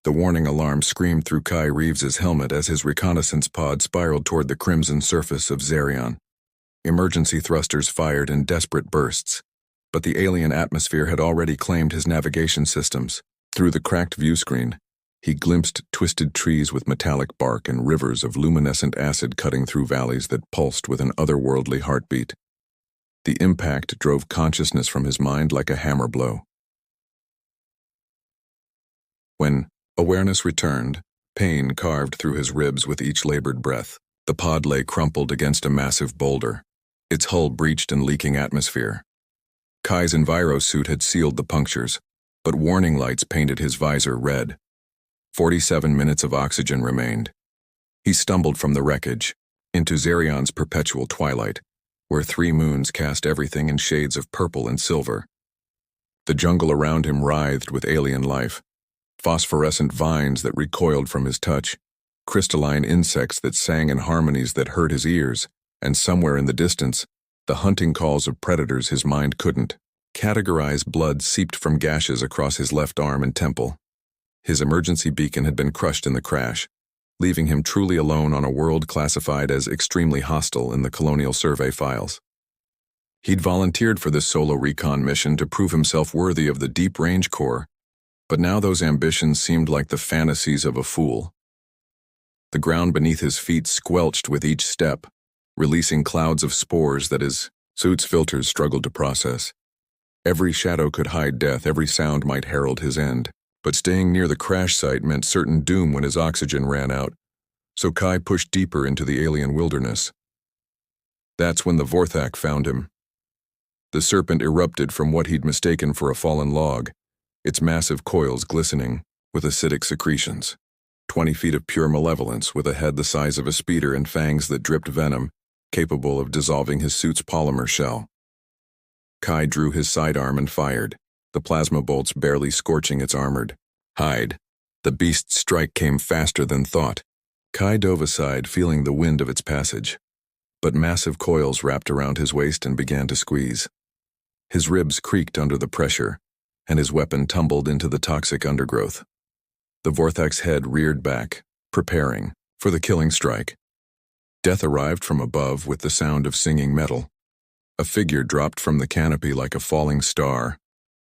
The warning alarm screamed through Kai Reeves's helmet as his reconnaissance pod spiraled toward the crimson surface of Xerion. Emergency thrusters fired in desperate bursts, but the alien atmosphere had already claimed his navigation systems. Through the cracked viewscreen, he glimpsed twisted trees with metallic bark and rivers of luminescent acid cutting through valleys that pulsed with an otherworldly heartbeat. The impact drove consciousness from his mind like a hammer blow. When awareness returned, pain carved through his ribs with each labored breath. The pod lay crumpled against a massive boulder, its hull breached in leaking atmosphere. Kai's envirosuit had sealed the punctures, but warning lights painted his visor red. 47 minutes of oxygen remained. He stumbled from the wreckage, into Xerion's perpetual twilight, where 3 moons cast everything in shades of purple and silver. The jungle around him writhed with alien life, phosphorescent vines that recoiled from his touch, crystalline insects that sang in harmonies that hurt his ears, and somewhere in the distance, the hunting calls of predators his mind couldn't. Categorized blood seeped from gashes across his left arm and temple. His emergency beacon had been crushed in the crash, leaving him truly alone on a world classified as extremely hostile in the Colonial Survey files. He'd volunteered for this solo recon mission to prove himself worthy of the Deep Range Corps, but now those ambitions seemed like the fantasies of a fool. The ground beneath his feet squelched with each step, releasing clouds of spores that his suit's filters struggled to process. Every shadow could hide death, every sound might herald his end. But staying near the crash site meant certain doom when his oxygen ran out, so Kai pushed deeper into the alien wilderness. That's when the Vorthak found him. The serpent erupted from what he'd mistaken for a fallen log, its massive coils glistening with acidic secretions. 20 feet of pure malevolence with a head the size of a speeder and fangs that dripped venom, capable of dissolving his suit's polymer shell. Kai drew his sidearm and fired, the plasma bolts barely scorching its armored hide. The beast's strike came faster than thought. Kai dove aside, feeling the wind of its passage. But massive coils wrapped around his waist and began to squeeze. His ribs creaked under the pressure, and his weapon tumbled into the toxic undergrowth. The Vorthak's head reared back, preparing for the killing strike. Death arrived from above with the sound of singing metal. A figure dropped from the canopy like a falling star,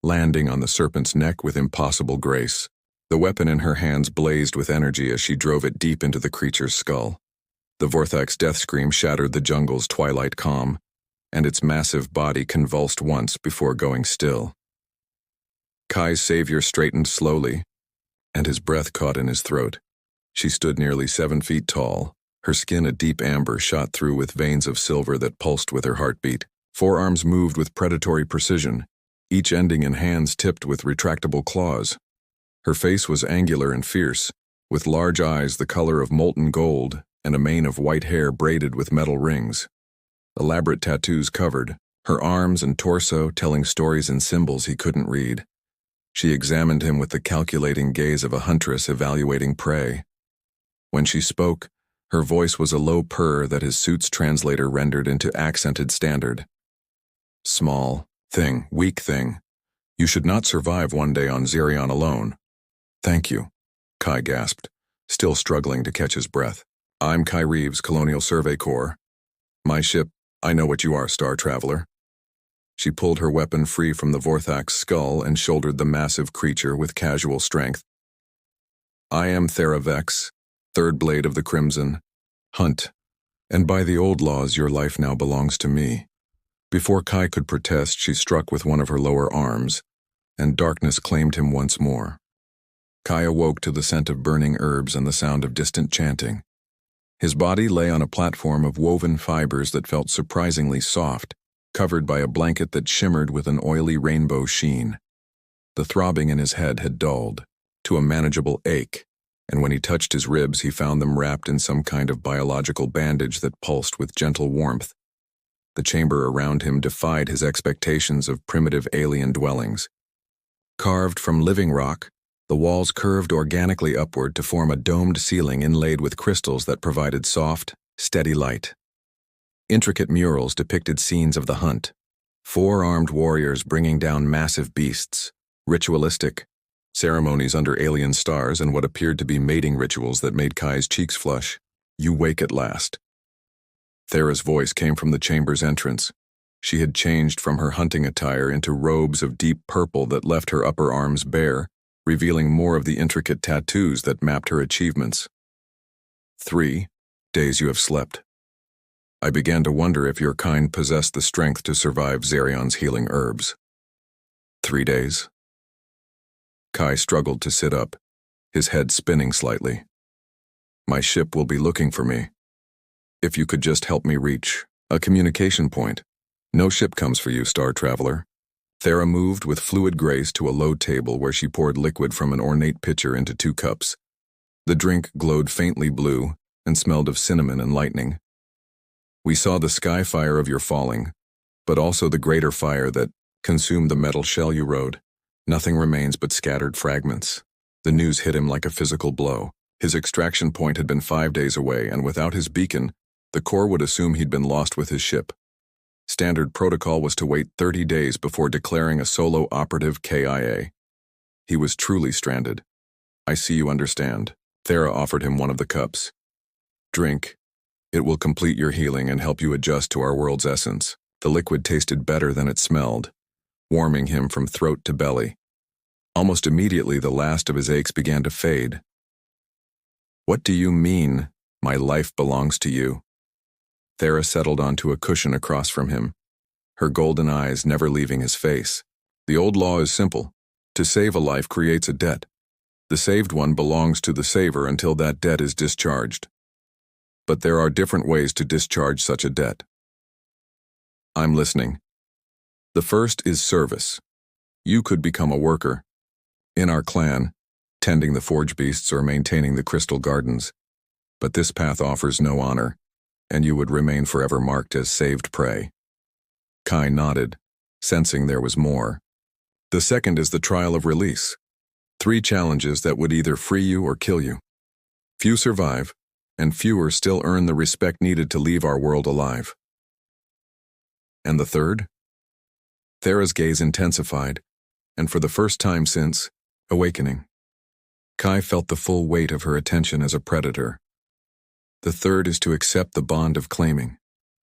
landing on the serpent's neck with impossible grace. The weapon in her hands blazed with energy as she drove it deep into the creature's skull. The Vorthak's death scream shattered the jungle's twilight calm, and its massive body convulsed once before going still. Kai's savior straightened slowly, and his breath caught in his throat. She stood nearly 7 feet tall, her skin a deep amber shot through with veins of silver that pulsed with her heartbeat. Forearms moved with predatory precision, each ending in hands tipped with retractable claws. Her face was angular and fierce, with large eyes the color of molten gold and a mane of white hair braided with metal rings. Elaborate tattoos covered her arms and torso, telling stories and symbols he couldn't read. She examined him with the calculating gaze of a huntress evaluating prey. When she spoke, her voice was a low purr that his suit's translator rendered into accented standard. Small thing, weak thing. You should not survive one day on Xerion alone. Thank you, Kai gasped, still struggling to catch his breath. I'm Kai Reeves, Colonial Survey Corps. My ship, I know what you are, Star Traveler. She pulled her weapon free from the Vorthak's skull and shouldered the massive creature with casual strength. I am Thera Vex, third blade of the Crimson. Hunt, and by the old laws your life now belongs to me. Before Kai could protest, she struck with one of her lower arms, and darkness claimed him once more. Kai awoke to the scent of burning herbs and the sound of distant chanting. His body lay on a platform of woven fibers that felt surprisingly soft, covered by a blanket that shimmered with an oily rainbow sheen. The throbbing in his head had dulled to a manageable ache, and when he touched his ribs, he found them wrapped in some kind of biological bandage that pulsed with gentle warmth. The chamber around him defied his expectations of primitive alien dwellings. Carved from living rock, the walls curved organically upward to form a domed ceiling inlaid with crystals that provided soft, steady light. Intricate murals depicted scenes of the hunt, 4 armed warriors bringing down massive beasts, ritualistic, ceremonies under alien stars, and what appeared to be mating rituals that made Kai's cheeks flush. You wake at last. Thera's voice came from the chamber's entrance. She had changed from her hunting attire into robes of deep purple that left her upper arms bare, revealing more of the intricate tattoos that mapped her achievements. 3 days you have slept. I began to wonder if your kind possessed the strength to survive Xerion's healing herbs. 3 days. Kai struggled to sit up, his head spinning slightly. My ship will be looking for me. If you could just help me reach a communication point. No ship comes for you, Star Traveler. Thera moved with fluid grace to a low table where she poured liquid from an ornate pitcher into 2 cups. The drink glowed faintly blue and smelled of cinnamon and lightning. We saw the sky fire of your falling, but also the greater fire that consumed the metal shell you rode. Nothing remains but scattered fragments. The news hit him like a physical blow. His extraction point had been 5 days away, and without his beacon, the Corps would assume he'd been lost with his ship. Standard protocol was to wait 30 days before declaring a solo operative KIA. He was truly stranded. I see you understand. Thera offered him one of the cups. Drink. It will complete your healing and help you adjust to our world's essence. The liquid tasted better than it smelled, warming him from throat to belly. Almost immediately, the last of his aches began to fade. What do you mean, my life belongs to you? Thera settled onto a cushion across from him, her golden eyes never leaving his face. The old law is simple. To save a life creates a debt. The saved one belongs to the saver until that debt is discharged. But there are different ways to discharge such a debt. I'm listening. The first is service. You could become a worker. In our clan, tending the forge beasts or maintaining the crystal gardens. But this path offers no honor, and you would remain forever marked as saved prey. Kai nodded, sensing there was more. The second is the trial of release. 3 challenges that would either free you or kill you. Few survive, and fewer still earn the respect needed to leave our world alive. And the third? Thera's gaze intensified, and for the first time since awakening, Kai felt the full weight of her attention as a predator. The third is to accept the bond of claiming,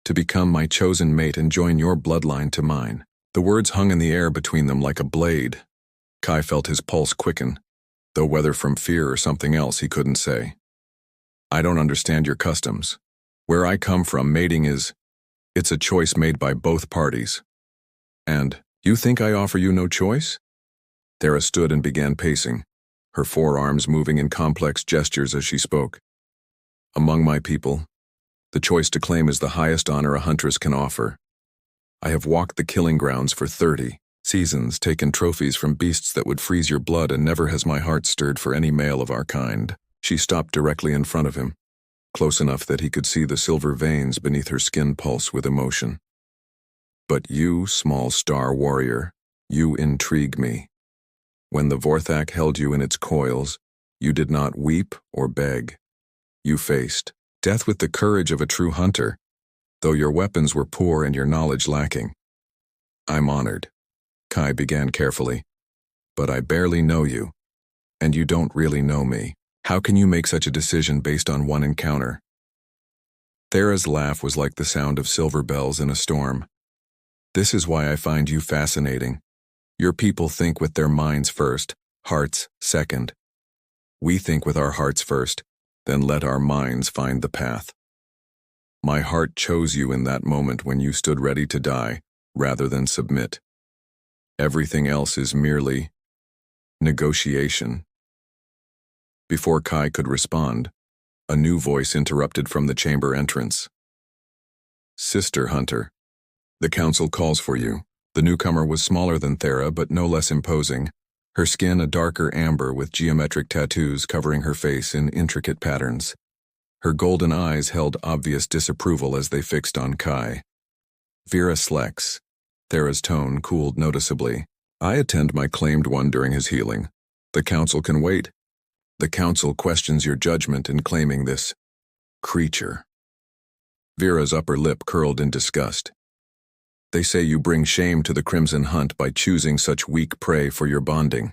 to become my chosen mate and join your bloodline to mine. The words hung in the air between them like a blade. Kai felt his pulse quicken, though whether from fear or something else he couldn't say. I don't understand your customs. Where I come from, mating it's a choice made by both parties. And, you think I offer you no choice? Thera stood and began pacing, her forearms moving in complex gestures as she spoke. Among my people, the choice to claim is the highest honor a huntress can offer. I have walked the killing grounds for 30 seasons, taken trophies from beasts that would freeze your blood, and never has my heart stirred for any male of our kind. She stopped directly in front of him, close enough that he could see the silver veins beneath her skin pulse with emotion. But you, small star warrior, you intrigue me. When the Vorthak held you in its coils, you did not weep or beg. You faced death with the courage of a true hunter, though your weapons were poor and your knowledge lacking. I'm honored, Kai began carefully, but I barely know you, and you don't really know me. How can you make such a decision based on one encounter? Thera's laugh was like the sound of silver bells in a storm. This is why I find you fascinating. Your people think with their minds first, hearts second. We think with our hearts first, then let our minds find the path. My heart chose you in that moment when you stood ready to die, rather than submit. Everything else is merely negotiation. Before Kai could respond, a new voice interrupted from the chamber entrance. Sister Hunter, the council calls for you. The newcomer was smaller than Thera, but no less imposing, her skin a darker amber with geometric tattoos covering her face in intricate patterns. Her golden eyes held obvious disapproval as they fixed on Kai. Vera Slex. Thera's tone cooled noticeably. I attend my claimed one during his healing. The council can wait. The council questions your judgment in claiming this creature. Vera's upper lip curled in disgust. They say you bring shame to the Crimson Hunt by choosing such weak prey for your bonding.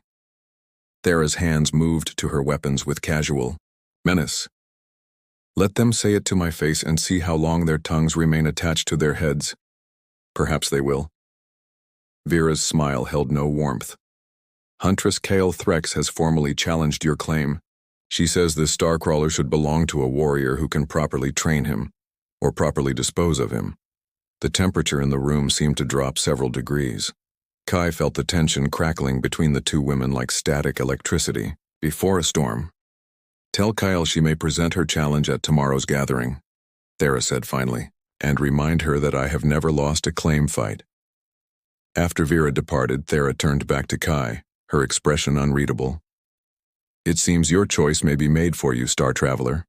Thera's hands moved to her weapons with casual menace. Let them say it to my face and see how long their tongues remain attached to their heads. Perhaps they will. Vera's smile held no warmth. Huntress Kale Threx has formally challenged your claim. She says this starcrawler should belong to a warrior who can properly train him, or properly dispose of him. The temperature in the room seemed to drop several degrees. Kai felt the tension crackling between the two women like static electricity before a storm. Tell Kyle she may present her challenge at tomorrow's gathering, Thera said finally, and remind her that I have never lost a claim fight. After Vera departed, Thera turned back to Kai, her expression unreadable. It seems your choice may be made for you, Star Traveler.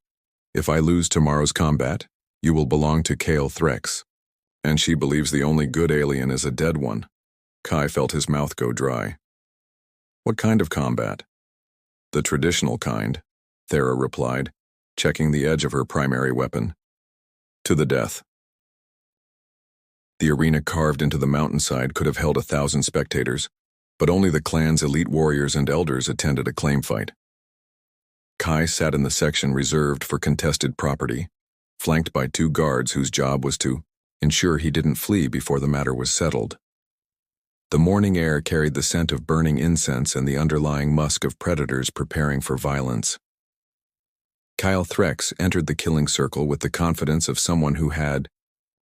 If I lose tomorrow's combat, you will belong to Kale Threx. And she believes the only good alien is a dead one. Kai felt his mouth go dry. What kind of combat? The traditional kind, Thera replied, checking the edge of her primary weapon. To the death. The arena carved into the mountainside could have held 1,000 spectators, but only the clan's elite warriors and elders attended a claim fight. Kai sat in the section reserved for contested property, flanked by 2 guards whose job was to ensure he didn't flee before the matter was settled. The morning air carried the scent of burning incense and the underlying musk of predators preparing for violence. Kyle Threx entered the killing circle with the confidence of someone who had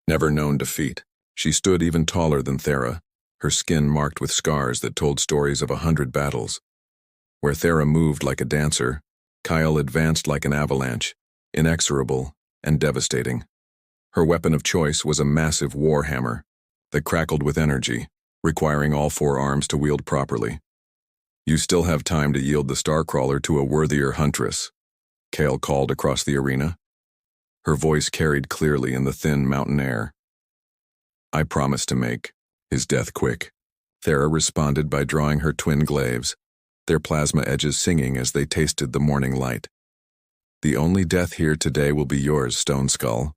never known defeat. She stood even taller than Thera, her skin marked with scars that told stories of 100 battles. Where Thera moved like a dancer, Kyle advanced like an avalanche, inexorable and devastating. Her weapon of choice was a massive war hammer that crackled with energy, requiring all 4 arms to wield properly. You still have time to yield the Starcrawler to a worthier Huntress, Kale called across the arena. Her voice carried clearly in the thin mountain air. I promise to make his death quick, Thera responded by drawing her twin glaives, their plasma edges singing as they tasted the morning light. The only death here today will be yours, Stone Skull.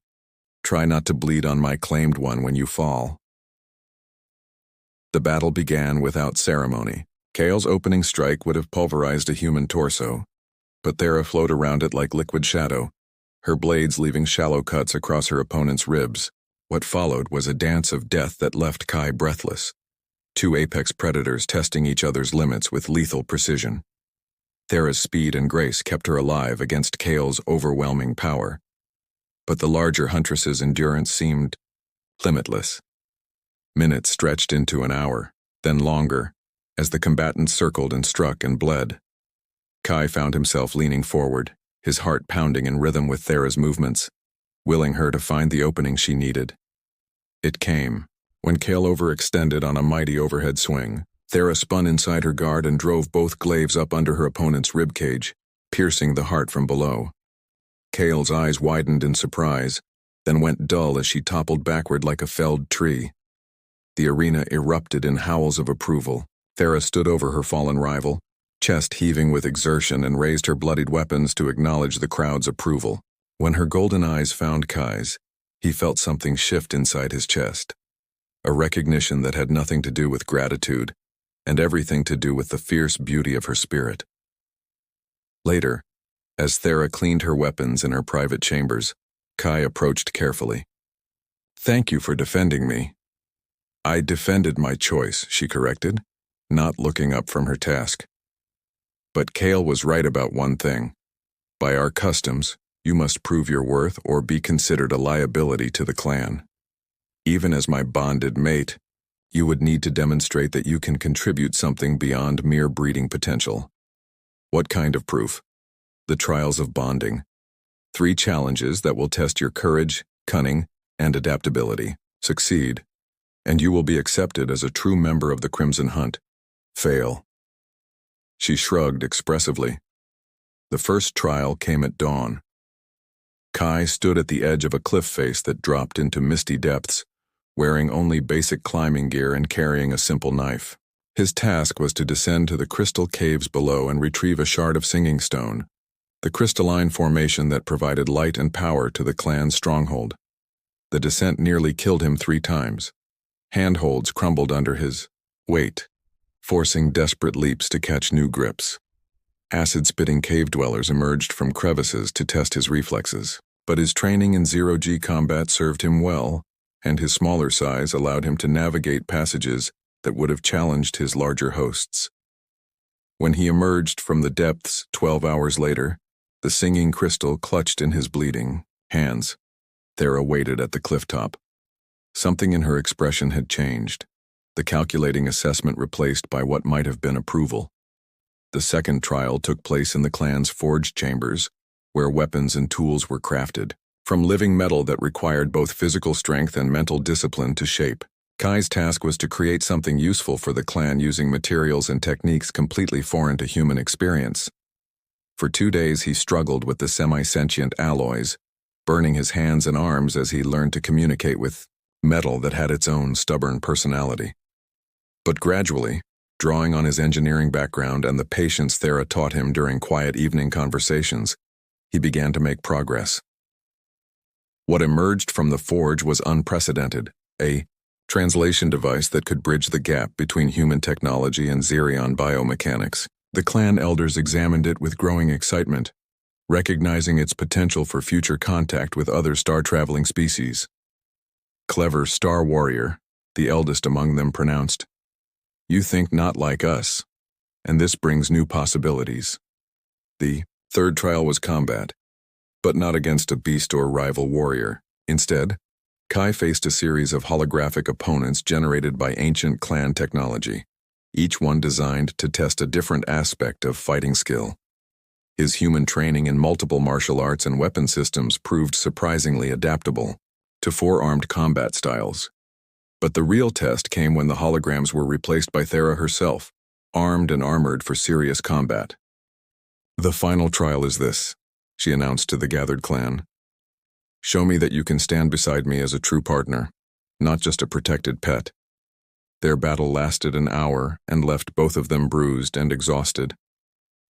Try not to bleed on my claimed one when you fall. The battle began without ceremony. Kale's opening strike would have pulverized a human torso, but Thera flowed around it like liquid shadow, her blades leaving shallow cuts across her opponent's ribs. What followed was a dance of death that left Kai breathless, 2 apex predators testing each other's limits with lethal precision. Thera's speed and grace kept her alive against Kale's overwhelming power, but the larger Huntress's endurance seemed limitless. Minutes stretched into an hour, then longer, as the combatants circled and struck and bled. Kai found himself leaning forward, his heart pounding in rhythm with Thera's movements, willing her to find the opening she needed. It came, when Kale overextended on a mighty overhead swing. Thera spun inside her guard and drove both glaives up under her opponent's ribcage, piercing the heart from below. Kale's eyes widened in surprise, then went dull as she toppled backward like a felled tree. The arena erupted in howls of approval. Thera stood over her fallen rival, chest heaving with exertion, and raised her bloodied weapons to acknowledge the crowd's approval. When her golden eyes found Kai's, he felt something shift inside his chest. A recognition that had nothing to do with gratitude, and everything to do with the fierce beauty of her spirit. Later, as Thera cleaned her weapons in her private chambers, Kai approached carefully. Thank you for defending me. I defended my choice, she corrected, not looking up from her task. But Kale was right about one thing. By our customs, you must prove your worth or be considered a liability to the clan. Even as my bonded mate, you would need to demonstrate that you can contribute something beyond mere breeding potential. What kind of proof? The trials of bonding. 3 challenges that will test your courage, cunning, and adaptability. Succeed, and you will be accepted as a true member of the Crimson Hunt. Fail. She shrugged expressively. The first trial came at dawn. Kai stood at the edge of a cliff face that dropped into misty depths, wearing only basic climbing gear and carrying a simple knife. His task was to descend to the crystal caves below and retrieve a shard of singing stone, the crystalline formation that provided light and power to the clan's stronghold. The descent nearly killed him 3 times. Handholds crumbled under his weight, forcing desperate leaps to catch new grips. Acid-spitting cave dwellers emerged from crevices to test his reflexes. But his training in zero-G combat served him well, and his smaller size allowed him to navigate passages that would have challenged his larger hosts. When he emerged from the depths 12 hours later, the singing crystal clutched in his bleeding hands, Thera waited at the cliff top. Something in her expression had changed, the calculating assessment replaced by what might have been approval. The second trial took place in the clan's forge chambers, where weapons and tools were crafted, from living metal that required both physical strength and mental discipline to shape. Kai's task was to create something useful for the clan using materials and techniques completely foreign to human experience. For 2 days he struggled with the semi-sentient alloys, burning his hands and arms as he learned to communicate with metal that had its own stubborn personality. But gradually, drawing on his engineering background and the patience Thera taught him during quiet evening conversations, he began to make progress. What emerged from the forge was unprecedented, a translation device that could bridge the gap between human technology and Xerion biomechanics. The clan elders examined it with growing excitement, recognizing its potential for future contact with other star-traveling species. Clever Star Warrior, the eldest among them pronounced, "You think not like us, and this brings new possibilities." The third trial was combat, but not against a beast or rival warrior. Instead, Kai faced a series of holographic opponents generated by ancient clan technology, each one designed to test a different aspect of fighting skill. His human training in multiple martial arts and weapon systems proved surprisingly adaptable to four-armed combat styles. But the real test came when the holograms were replaced by Thera herself, armed and armored for serious combat. "The final trial is this," she announced to the gathered clan. "Show me that you can stand beside me as a true partner, not just a protected pet." Their battle lasted an hour and left both of them bruised and exhausted.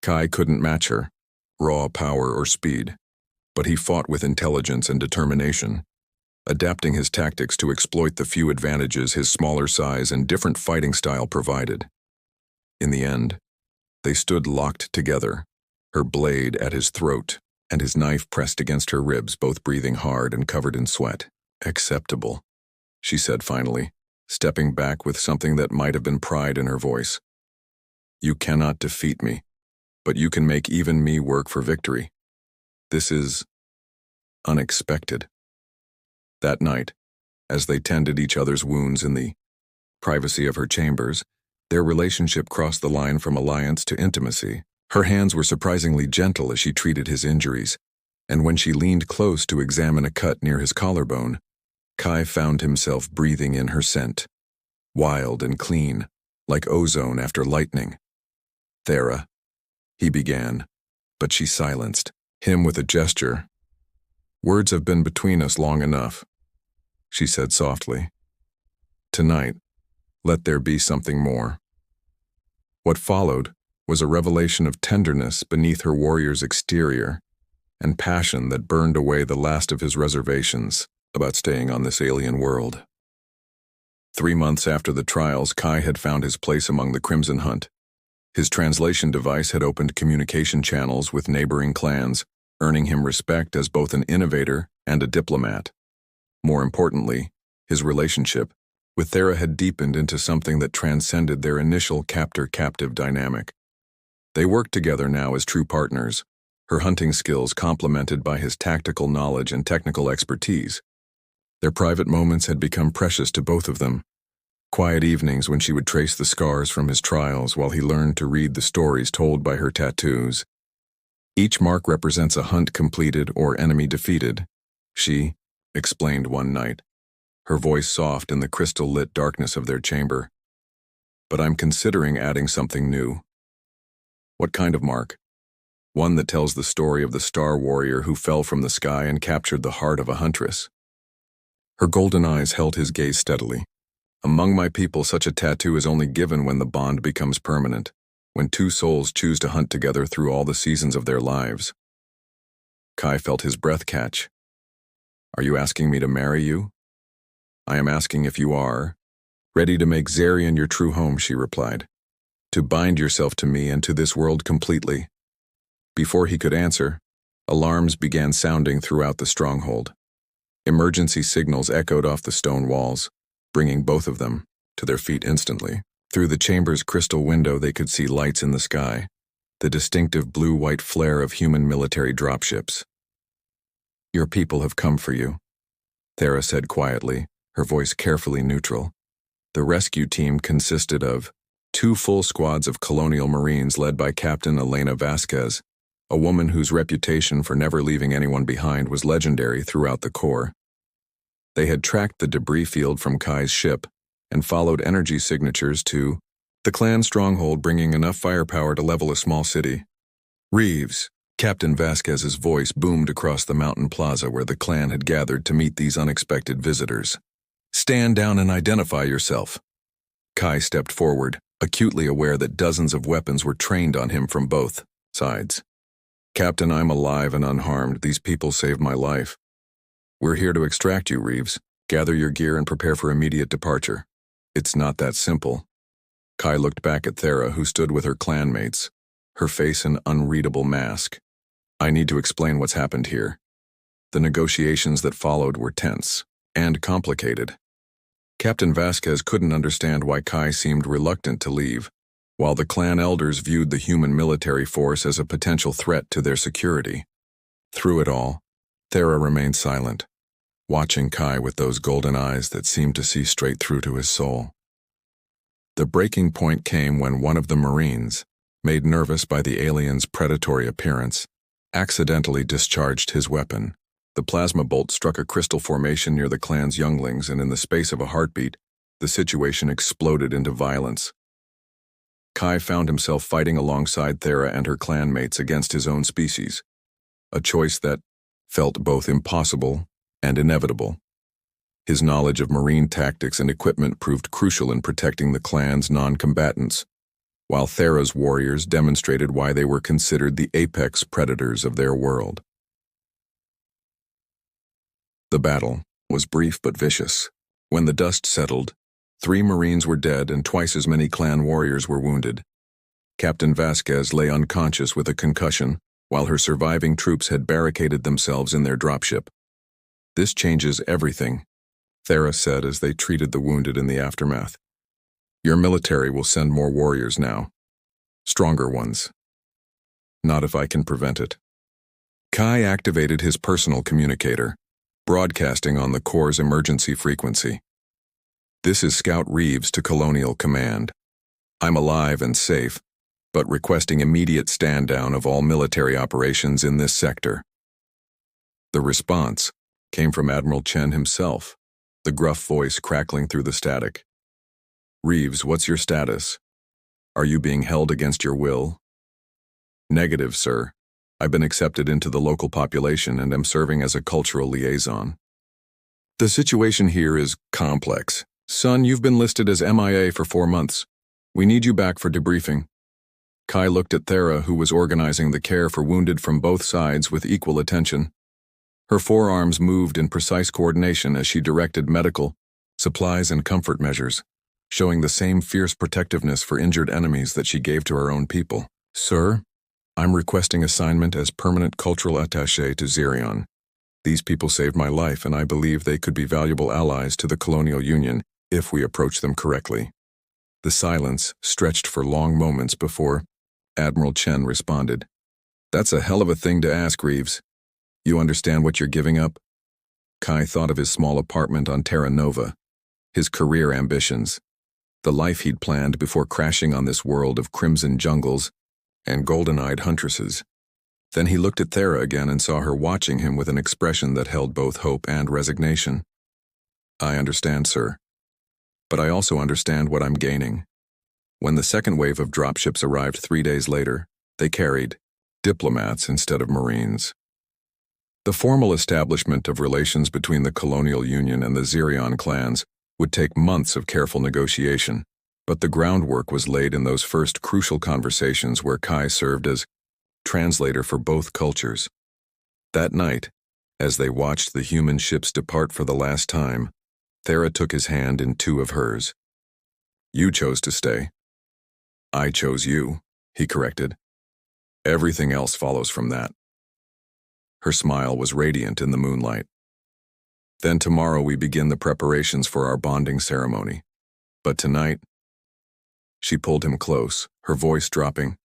Kai couldn't match her, raw power or speed, but he fought with intelligence and determination, adapting his tactics to exploit the few advantages his smaller size and different fighting style provided. In the end, they stood locked together, her blade at his throat and his knife pressed against her ribs, both breathing hard and covered in sweat. "Acceptable," she said finally, stepping back with something that might have been pride in her voice. "You cannot defeat me, but you can make even me work for victory. This is unexpected." That night, as they tended each other's wounds in the privacy of her chambers, their relationship crossed the line from alliance to intimacy. Her hands were surprisingly gentle as she treated his injuries, and when she leaned close to examine a cut near his collarbone, Kai found himself breathing in her scent, wild and clean, like ozone after lightning. "Thera," he began, but she silenced him with a gesture. "Words have been between us long enough," she said softly. "Tonight, let there be something more." What followed was a revelation of tenderness beneath her warrior's exterior, and passion that burned away the last of his reservations about staying on this alien world. 3 months after the trials, Kai had found his place among the Crimson Hunt. His translation device had opened communication channels with neighboring clans, earning him respect as both an innovator and a diplomat. More importantly, his relationship with Thera had deepened into something that transcended their initial captor-captive dynamic. They worked together now as true partners, her hunting skills complemented by his tactical knowledge and technical expertise. Their private moments had become precious to both of them. Quiet evenings when she would trace the scars from his trials while he learned to read the stories told by her tattoos. Each mark represents a hunt completed or enemy defeated, she explained one night, her voice soft in the crystal-lit darkness of their chamber. "But I'm considering adding something new." "What kind of mark?" "One that tells the story of the Star Warrior who fell from the sky and captured the heart of a Huntress." Her golden eyes held his gaze steadily. "Among my people, such a tattoo is only given when the bond becomes permanent, when two souls choose to hunt together through all the seasons of their lives." Kai felt his breath catch. "Are you asking me to marry you?" "I am asking if you are ready to make Xerion your true home," she replied. "To bind yourself to me and to this world completely." Before he could answer, alarms began sounding throughout the stronghold. Emergency signals echoed off the stone walls, bringing both of them to their feet instantly. Through the chamber's crystal window they could see lights in the sky, the distinctive blue-white flare of human military dropships. "Your people have come for you," Thera said quietly, her voice carefully neutral. The rescue team consisted of 2 full squads of colonial marines led by Captain Elena Vasquez, a woman whose reputation for never leaving anyone behind was legendary throughout the Corps. They had tracked the debris field from Kai's ship and followed energy signatures to the clan stronghold, bringing enough firepower to level a small city. "Reeves," Captain Vasquez's voice boomed across the mountain plaza where the clan had gathered to meet these unexpected visitors. "Stand down and identify yourself." Kai stepped forward, acutely aware that dozens of weapons were trained on him from both sides. "Captain, I'm alive and unharmed. These people saved my life. We're here to extract you, Reeves. Gather your gear and prepare for immediate departure." "It's not that simple." Kai looked back at Thera, who stood with her clanmates, her face an unreadable mask. "I need to explain what's happened here." The negotiations that followed were tense and complicated. Captain Vasquez couldn't understand why Kai seemed reluctant to leave, while the clan elders viewed the human military force as a potential threat to their security. Through it all, Thera remained silent, watching Kai with those golden eyes that seemed to see straight through to his soul. The breaking point came when one of the Marines, made nervous by the alien's predatory appearance, accidentally discharged his weapon. The plasma bolt struck a crystal formation near the clan's younglings, and in the space of a heartbeat, the situation exploded into violence. Kai found himself fighting alongside Thera and her clanmates against his own species, a choice that felt both impossible and inevitable. His knowledge of marine tactics and equipment proved crucial in protecting the clan's non-combatants, while Thera's warriors demonstrated why they were considered the apex predators of their world. The battle was brief but vicious. When the dust settled, 3 Marines were dead and twice as many clan warriors were wounded. Captain Vasquez lay unconscious with a concussion, while her surviving troops had barricaded themselves in their dropship. "This changes everything," Thera said as they treated the wounded in the aftermath. "Your military will send more warriors now. Stronger ones. Not if I can prevent it." Kai activated his personal communicator, broadcasting on the Corps' emergency frequency. "This is Scout Reeves to Colonial Command. I'm alive and safe, but requesting immediate stand-down of all military operations in this sector." The response came from Admiral Chen himself, the gruff voice crackling through the static. "Reeves, what's your status? Are you being held against your will?" "Negative, sir. I've been accepted into the local population and am serving as a cultural liaison." "The situation here is complex. Son, you've been listed as MIA for 4 months. We need you back for debriefing." Kai looked at Thera, who was organizing the care for wounded from both sides with equal attention. Her forearms moved in precise coordination as she directed medical, supplies and comfort measures, showing the same fierce protectiveness for injured enemies that she gave to her own people. "Sir, I'm requesting assignment as permanent cultural attaché to Zirion. These people saved my life, and I believe they could be valuable allies to the Colonial Union if we approach them correctly." The silence stretched for long moments before Admiral Chen responded. "That's a hell of a thing to ask, Reeves. You understand what you're giving up?" Kai thought of his small apartment on Terra Nova, his career ambitions, the life he'd planned before crashing on this world of crimson jungles and golden-eyed huntresses. Then he looked at Thera again and saw her watching him with an expression that held both hope and resignation. "I understand, sir. But I also understand what I'm gaining." When the second wave of dropships arrived 3 days later, they carried diplomats instead of Marines. The formal establishment of relations between the Colonial Union and the Zirion clans would take months of careful negotiation, but the groundwork was laid in those first crucial conversations where Kai served as translator for both cultures. That night, as they watched the human ships depart for the last time, Thera took his hand in 2 of hers. "You chose to stay." "I chose you," he corrected. Everything else follows from that." Her smile was radiant in the moonlight. "Then tomorrow we begin the preparations for our bonding ceremony. But tonight—" She pulled him close, her voice dropping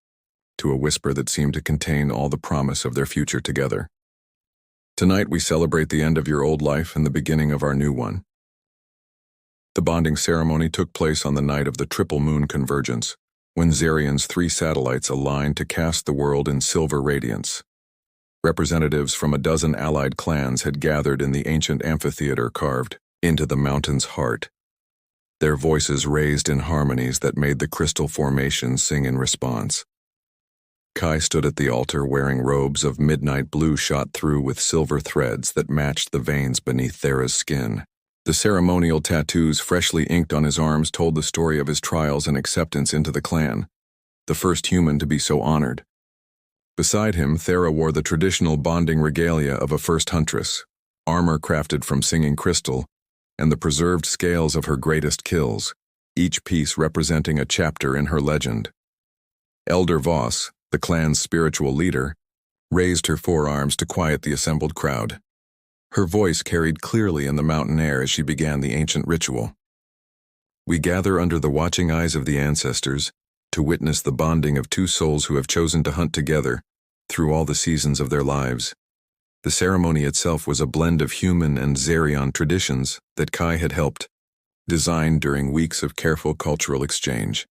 to a whisper that seemed to contain all the promise of their future together. "Tonight we celebrate the end of your old life and the beginning of our new one." The bonding ceremony took place on the night of the triple moon convergence, when Xerion's 3 satellites aligned to cast the world in silver radiance. Representatives from a dozen allied clans had gathered in the ancient amphitheater carved into the mountain's heart, their voices raised in harmonies that made the crystal formation sing in response. Kai stood at the altar wearing robes of midnight blue shot through with silver threads that matched the veins beneath Thera's skin. The ceremonial tattoos freshly inked on his arms told the story of his trials and acceptance into the clan, the first human to be so honored. Beside him, Thera wore the traditional bonding regalia of a first Huntress, armor crafted from singing crystal, and the preserved scales of her greatest kills, each piece representing a chapter in her legend. Elder Voss, the clan's spiritual leader, raised her forearms to quiet the assembled crowd. Her voice carried clearly in the mountain air as she began the ancient ritual. "We gather under the watching eyes of the ancestors to witness the bonding of 2 souls who have chosen to hunt together through all the seasons of their lives." The ceremony itself was a blend of human and Xerion traditions that Kai had helped design during weeks of careful cultural exchange.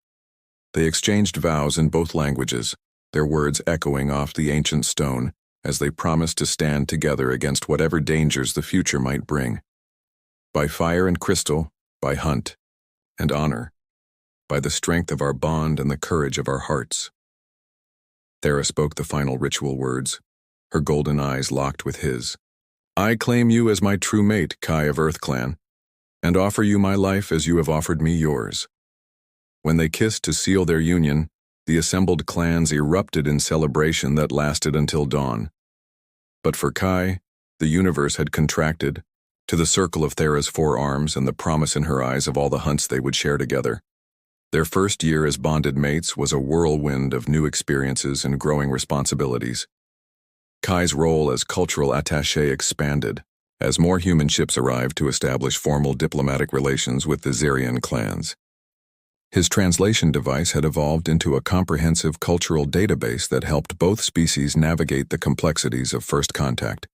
They exchanged vows in both languages, their words echoing off the ancient stone as they promised to stand together against whatever dangers the future might bring. "By fire and crystal, by hunt and honor, by the strength of our bond and the courage of our hearts." Thera spoke the final ritual words, her golden eyes locked with his. "I claim you as my true mate, Kai of Earth Clan, and offer you my life as you have offered me yours." When they kissed to seal their union, the assembled clans erupted in celebration that lasted until dawn. But for Kai, the universe had contracted to the circle of Thera's 4 arms and the promise in her eyes of all the hunts they would share together. Their first year as bonded mates was a whirlwind of new experiences and growing responsibilities. Kai's role as cultural attaché expanded as more human ships arrived to establish formal diplomatic relations with the Xerion clans. His translation device had evolved into a comprehensive cultural database that helped both species navigate the complexities of first contact.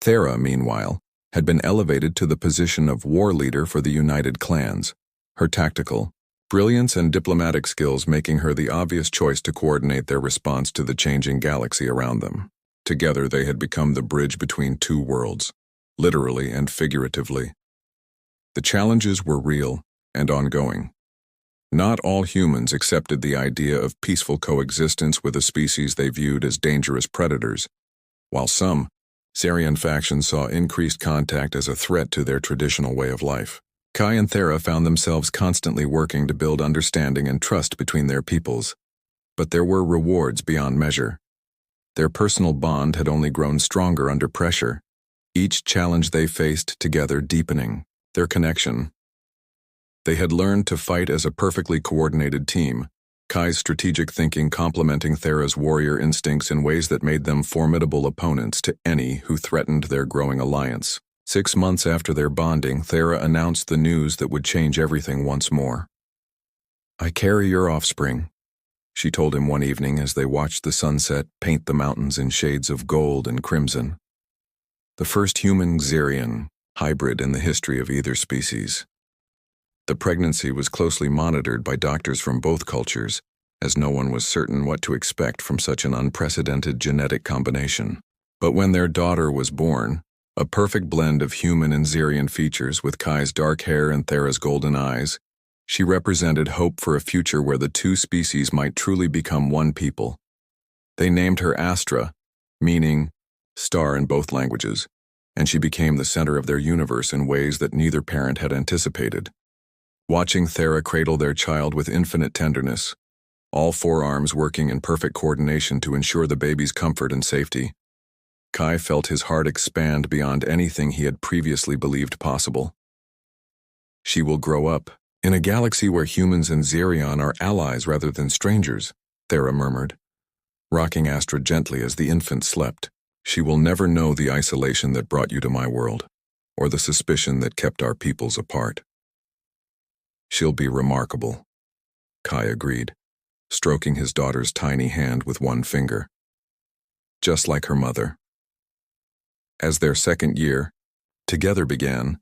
Thera, meanwhile, had been elevated to the position of war leader for the United Clans, her tactical brilliance and diplomatic skills making her the obvious choice to coordinate their response to the changing galaxy around them. Together they had become the bridge between 2 worlds, literally and figuratively. The challenges were real and ongoing. Not all humans accepted the idea of peaceful coexistence with a species they viewed as dangerous predators, while some Xerion factions saw increased contact as a threat to their traditional way of life. Kai and Thera found themselves constantly working to build understanding and trust between their peoples, but there were rewards beyond measure. Their personal bond had only grown stronger under pressure, each challenge they faced together deepening their connection. They had learned to fight as a perfectly coordinated team, Kai's strategic thinking complementing Thera's warrior instincts in ways that made them formidable opponents to any who threatened their growing alliance. 6 months after their bonding, Thera announced the news that would change everything once more. "I carry your offspring," she told him one evening as they watched the sunset paint the mountains in shades of gold and crimson. The first human Xerion hybrid in the history of either species. The pregnancy was closely monitored by doctors from both cultures, as no one was certain what to expect from such an unprecedented genetic combination. But when their daughter was born, a perfect blend of human and Xerion features with Kai's dark hair and Thera's golden eyes, she represented hope for a future where the 2 species might truly become one people. They named her Astra, meaning star in both languages, and she became the center of their universe in ways that neither parent had anticipated. Watching Thera cradle their child with infinite tenderness, all 4 arms working in perfect coordination to ensure the baby's comfort and safety, Kai felt his heart expand beyond anything he had previously believed possible. "She will grow up in a galaxy where humans and Xerion are allies rather than strangers," Thera murmured. rocking Astra gently as the infant slept. She will never know the isolation that brought you to my world, or the suspicion that kept our peoples apart. She'll be remarkable, Kai agreed, stroking his daughter's tiny hand with one finger. Just like her mother. As their second year together began,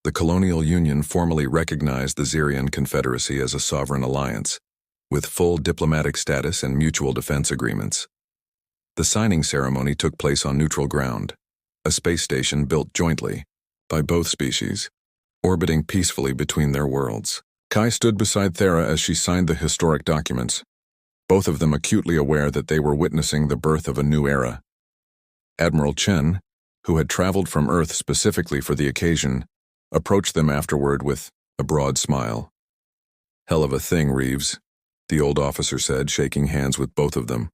the Colonial Union formally recognized the Xerian Confederacy as a sovereign alliance, with full diplomatic status and mutual defense agreements. The signing ceremony took place on neutral ground, a space station built jointly by both species, orbiting peacefully between their worlds. Kai stood beside Thera as she signed the historic documents, both of them acutely aware that they were witnessing the birth of a new era. Admiral Chen, who had traveled from Earth specifically for the occasion, approached them afterward with a broad smile. "Hell of a thing, Reeves," the old officer said, shaking hands with both of them.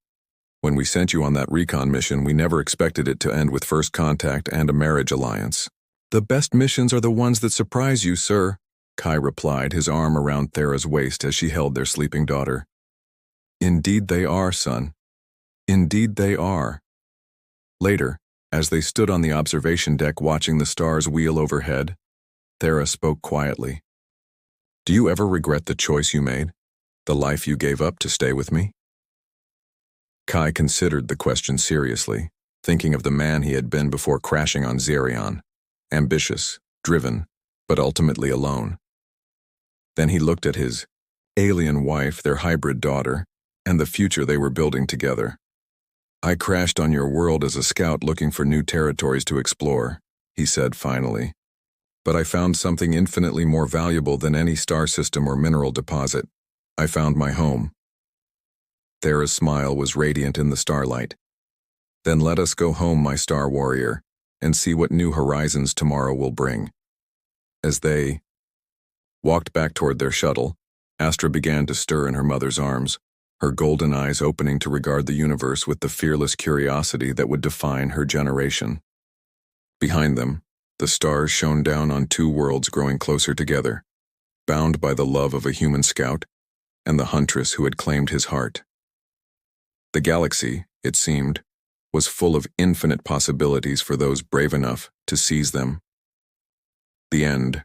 "When we sent you on that recon mission, we never expected it to end with first contact and a marriage alliance." "The best missions are the ones that surprise you, sir," Kai replied, his arm around Thera's waist as she held their sleeping daughter. "Indeed they are, son. Indeed they are." Later, as they stood on the observation deck watching the stars wheel overhead, Thera spoke quietly. "Do you ever regret the choice you made, the life you gave up to stay with me?" Kai considered the question seriously, thinking of the man he had been before crashing on Xerion, ambitious, driven, but ultimately alone. Then he looked at his alien wife, their hybrid daughter, and the future they were building together. "I crashed on your world as a scout looking for new territories to explore," he said finally. "But I found something infinitely more valuable than any star system or mineral deposit. I found my home." Thera's smile was radiant in the starlight. "Then let us go home, my star warrior, and see what new horizons tomorrow will bring." As they walked back toward their shuttle, Astra began to stir in her mother's arms, her golden eyes opening to regard the universe with the fearless curiosity that would define her generation. Behind them, the stars shone down on two worlds growing closer together, bound by the love of a human scout and the Huntress who had claimed his heart. The galaxy, it seemed, was full of infinite possibilities for those brave enough to seize them. The end.